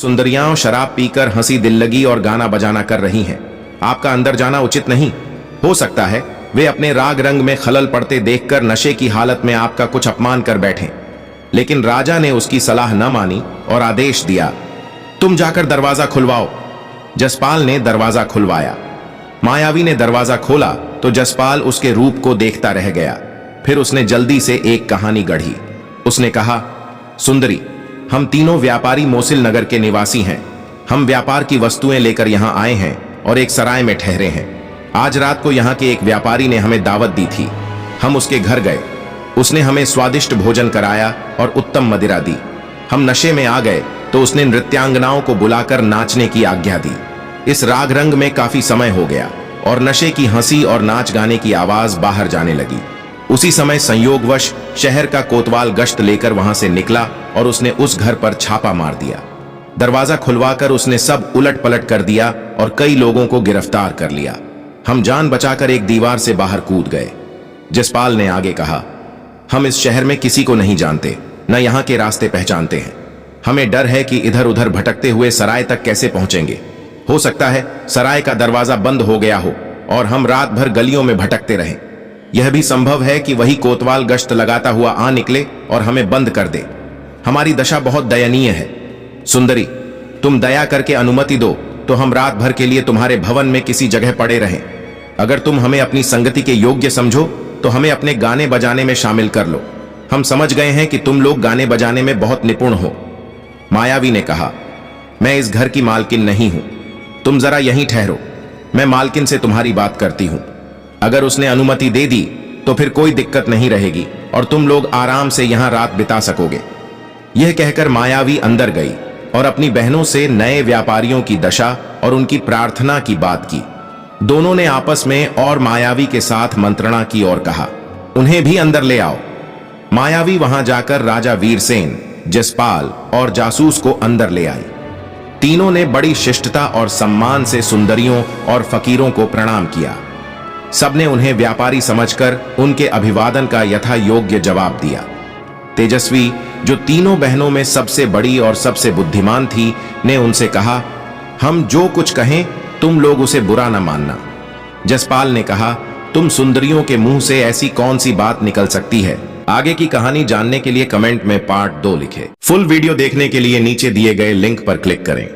सुंदरियां शराब पीकर हंसी दिल्लगी और गाना बजाना कर रही हैं। आपका अंदर जाना उचित नहीं। हो सकता है वे अपने राग रंग में खलल पड़ते देखकर नशे की हालत में आपका कुछ अपमान कर बैठें। लेकिन राजा ने उसकी सलाह न मानी और आदेश दिया, तुम जाकर दरवाजा खुलवाओ। जसपाल ने दरवाजा खुलवाया। मायावी ने दरवाजा खोला तो जसपाल उसके रूप को देखता रह गया। फिर उसने जल्दी से एक कहानी गढ़ी। उसने कहा, सुंदरी, हम तीनों व्यापारी मोसिल नगर के निवासी हैं। हम व्यापार की वस्तुएं लेकर यहां आए हैं और एक सराय में ठहरे हैं। आज रात को यहां के एक व्यापारी ने हमें दावत दी थी। हम उसके घर गए। उसने हमें स्वादिष्ट भोजन कराया और उत्तम मदिरा दी। हम नशे में आ गए तो उसने नृत्यांगनाओं को बुलाकर नाचने की आज्ञा दी। इस राग रंग में काफी समय हो गया और नशे की हंसी और नाच गाने की आवाज बाहर जाने लगी। उसी समय संयोगवश शहर का कोतवाल गश्त लेकर वहां से निकला और उसने उस घर पर छापा मार दिया। दरवाजा खुलवाकर उसने सब उलट पलट कर दिया और कई लोगों को गिरफ्तार कर लिया। हम जान बचाकर एक दीवार से बाहर कूद गए। जसपाल ने आगे कहा, हम इस शहर में किसी को नहीं जानते, न यहाँ के रास्ते पहचानते हैं। हमें डर है कि इधर उधर भटकते हुए सराय तक कैसे पहुंचेंगे। हो सकता है सराय का दरवाजा बंद हो गया हो और हम रात भर गलियों में भटकते रहें। यह भी संभव है कि वही कोतवाल गश्त लगाता हुआ आ निकले और हमें बंद कर दे। हमारी दशा बहुत दयनीय है। सुंदरी, तुम दया करके अनुमति दो तो हम रात भर के लिए तुम्हारे भवन में किसी जगह पड़े रहें। अगर तुम हमें अपनी संगति के योग्य समझो तो हमें अपने गाने बजाने में शामिल कर लो। हम समझ गए हैं कि तुम लोग गाने बजाने में बहुत निपुण हो। मायावी ने कहा, मैं इस घर की मालकिन नहीं हूं। तुम जरा यहीं ठहरो, मैं मालकिन से तुम्हारी बात करती हूं। अगर उसने अनुमति दे दी तो फिर कोई दिक्कत नहीं रहेगी और तुम लोग आराम से यहां रात बिता सकोगे। यह कहकर मायावी अंदर गई और अपनी बहनों से नए व्यापारियों की दशा और उनकी प्रार्थना की बात की। दोनों ने आपस में और मायावी के साथ मंत्रणा की और कहा, उन्हें भी अंदर ले आओ। मायावी वहां जाकर राजा वीरसेन, जसपाल और जासूस को अंदर ले आई। तीनों ने बड़ी शिष्टता और सम्मान से सुंदरियों और फकीरों को प्रणाम किया। सबने उन्हें व्यापारी समझकर उनके अभिवादन का यथा योग्य जवाब दिया। तेजस्वी, जो तीनों बहनों में सबसे बड़ी और सबसे बुद्धिमान थी, ने उनसे कहा, हम जो कुछ कहें तुम लोग उसे बुरा न मानना। जसपाल ने कहा, तुम सुंदरियों के मुंह से ऐसी कौन सी बात निकल सकती है। आगे की कहानी जानने के लिए कमेंट में पार्ट 2 लिखें। फुल वीडियो देखने के लिए नीचे दिए गए लिंक पर क्लिक करें।